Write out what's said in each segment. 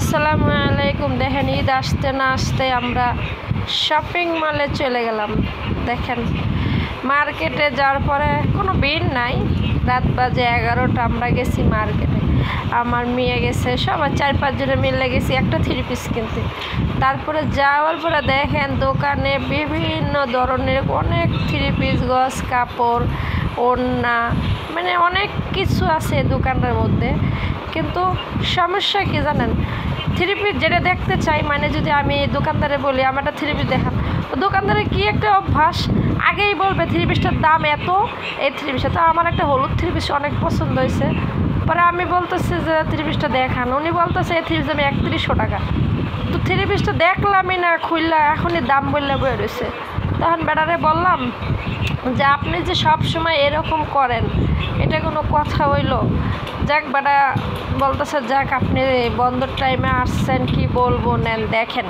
আসসালামু আলাইকুম। দেখেন ঈদ আসতে না আসতে আমরা শপিং মলে চলে গেলাম। দেখেন মার্কেটে যাওয়ার পরে কোনো ভিড় নাই, রাত বাজে 11টা। আমরা গেছি মার্কেটে, আমার মেয়ে গেছে, সবাই 4-5 জনে মিলে গেছি একটা 3 পিস কিনতে। তারপরে যাওয়ার পরে দেখেন দোকানে বিভিন্ন ধরনের অনেক 3 পিস, গস কাপড়, ওড়না, মানে অনেক কিছু আছে দোকানের মধ্যে। কিন্তু সমস্যা কি জানেন, 3 পিস যেটা দেখতে চাই, মানে যদি আমি দোকানদারে বলি আমার একটা 3 পিস দেখান, দোকানদারের কি একটা অভ্যাস, আগেই বলবে 3 পিসটার দাম এত, এই 3 পিসটা। তো আমার একটা হলুদ 3 পিস অনেক পছন্দ হয়েছে, পরে আমি বলতেছি যে 3 পিসটা দেখান, উনি বলতেছে এই 3 পিস দাম 3100 টাকা। তো 3 পিসটা দেখলামই না খুললা, এখনই দাম বললে বয়ে রয়েছে। তখন বেটারে বললাম যে আপনি যে সব সময় এরকম করেন, এটা কোনো কথা হইলো? যাক, বেটা বলতেছে যাক আপনি বন্ধর টাইমে আসছেন, কি বলবো, নেন দেখেন।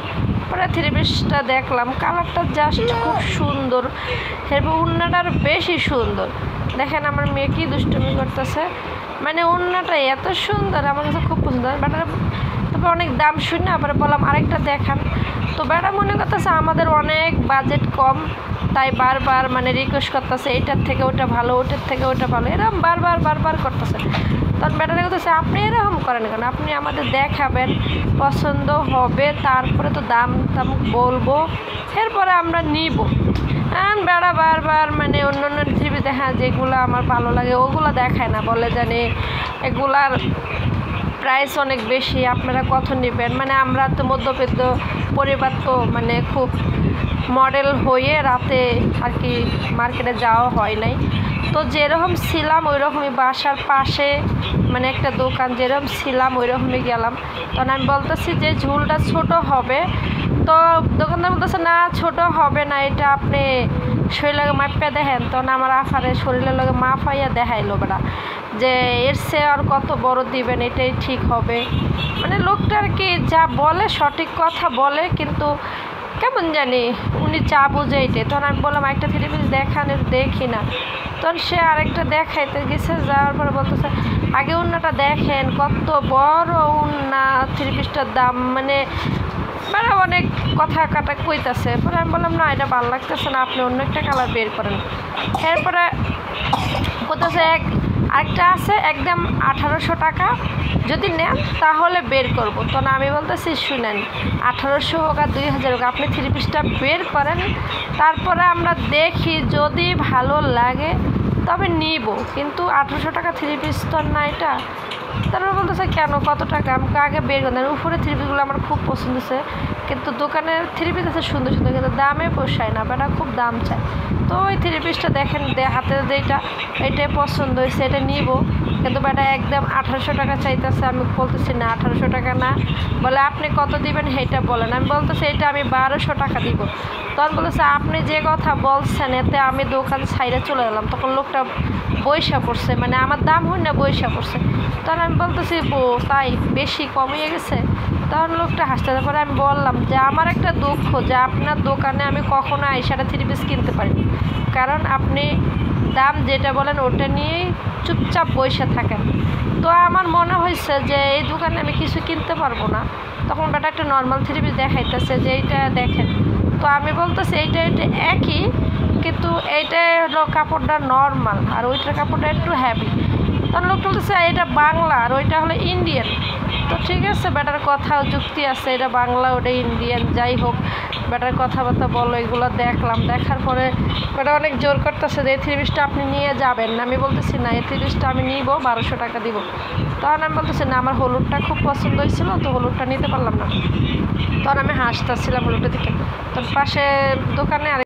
পরে 3 পিসটা দেখলাম, কালারটা জাস্ট খুব সুন্দর, এরপর উন্নাটার বেশি সুন্দর। দেখেন আমার মেয়ে কি দুষ্টুমি করতেছে, মানে উন্নাটা এত সুন্দর, আমার কাছে খুব পছন্দ। বেটার তারপর অনেক দাম শুনে আবার বললাম আরেকটা দেখান। তো বেটা মনে করতেছে আমাদের অনেক বাজেট কম, তাই বারবার মানে রিকোয়েস্ট করতেছে এটার থেকে ওটা ভালো, ওটার থেকে ওটা ভালো, এরকম বারবার করতেছে। তখন বেটারে করতেছে আপনি এরকম করেন কেন, আপনি আমাদের দেখাবেন, পছন্দ হবে, তারপরে তো দাম বলবো, এরপরে আমরা নিব। বেড়া বারবার মানে অন্য 3 পিস দেখা, যেগুলো আমার ভালো লাগে ওগুলো দেখায় না, বলে জানি এগুলার প্রাইস অনেক বেশি, আপনারা কত নেবেন। মানে আমরা তো মধ্যবিত্ত পরিবার, তো মানে খুব মডেল হয়ে রাতে আর কি মার্কেটে যাওয়া হয় নাই। তো যেরকম ছিলাম ওই রকমই, বাসার পাশে মানে একটা দোকান, যেরকম ছিলাম ওই রকমই গেলাম। তখন আমি বলতেছি যে ঝুলটা ছোট হবে, তো দোকানদার বলতেছে না ছোট হবে না, এটা আপনি শরীরের মাপে দেখেন। তখন আমার আফারে শরীরের লগে মাপাইয়া দেখাইলো বেড়া যে এর সে আর কত বড় দিবেন, এটাই ঠিক হবে। মানে লোকটা আর কি যা বলে সঠিক কথা বলে, কিন্তু কেমন জানি উনি চা বুঝে এটাই। তখন আমি বললাম একটা 3 পিস দেখান, দেখি না। তখন সে আরেকটা দেখাইতে গেছে, যাওয়ার পরে বলতেছে আগে উন্নাটা দেখেন, কত বড় উন্না, 3 পিসটার দাম, মানে অনেক কথা কাটা কইতাছে। পরে আমি বললাম না এটা ভালো লাগতেছে না, আপনি অন্য একটা কালার বের করেন। এরপরে কোথাছে আরেকটা আছে একদম 1800 টাকা, যদি নেন তাহলে বের করব। তো না, আমি বলতেছি শুনেন 1800 হোক আর 2000 হোক, আপনি 3 পিসটা বের করেন, তারপরে আমরা দেখি যদি ভালো লাগে তবে নিব, কিন্তু 1800 টাকা 3 পিস তো না এটা। তারপর বলতেছে কেন, কত টাকা, আমাকে আগে বের করেন। উপরে 3 পিসগুলো আমার খুব পছন্দ হয়েছে, কিন্তু দোকানের 3 পিস আছে সুন্দর সুন্দর, কিন্তু দামে পোষায় না, বেটা খুব দাম চায়। তো ওই 3 পিসটা দেখেন হাতে যেটা, এটাই পছন্দ হয়েছে, এটা নিব, কিন্তু বেটা একদম 1800 টাকা চাইতেছে। আমি বলতেছি না 1800 টাকা না, বলে আপনি কত দিবেন সেইটা বলেন। আমি বলতেছি এটা আমি 1200 টাকা দিব। তখন বলতেছে আপনি যে কথা বলছেন এতে আমি দোকান ছাইড়ে চলে গেলাম। তখন লোকটা বৈশা পড়ছে, মানে আমার দাম হয় না বৈশা পড়ছে। তখন আমি বলতেছি তাই বেশি কমিয়ে গেছে। তখন লোকটা হাসতে, তারপরে আমি বললাম যে আমার একটা দুঃখ যে আপনার দোকানে আমি কখনো আইসাটা 3 পিস কিনতে পারিনি, কারণ আপনি দাম যেটা বলেন ওটা নিয়েই চুপচাপ বসে থাকেন। তো আমার মনে হয়েছে যে এই দোকানে আমি কিছু কিনতে পারবো না। তখন বেটা একটা নর্মাল 3 পিস দেখাইতেছে যে এইটা দেখেন। তো আমি বলতেছি এইটা একই, কিন্তু এইটা হলো কাপড়টা নর্মাল আর ওইটার কাপড়টা একটু হ্যাভি। তখন লোকটা বলতেছে এটা বাংলা আর ওইটা হলো ইন্ডিয়ান। তো ঠিক আছে, বেটার কথাও যুক্তি আছে, এটা বাংলা ওটা ইন্ডিয়ান, যাই হোক বেটার কথাবার্তা বলো। এগুলো দেখলাম, দেখার পরে বেটা অনেক জোর করতেছে যে এই 3 পিসটা আপনি নিয়ে যাবেন না। আমি বলতেছি না, এই 3 পিসটা আমি নিব, 1200 টাকা দিব। তখন আমি বলতেছি না আমার হলুদটা খুব পছন্দ হয়েছিল, তো হলুদটা নিতে পারলাম না। তখন আমি হাসতেছিলাম হলুদটা দিকে। তোর পাশে দোকানে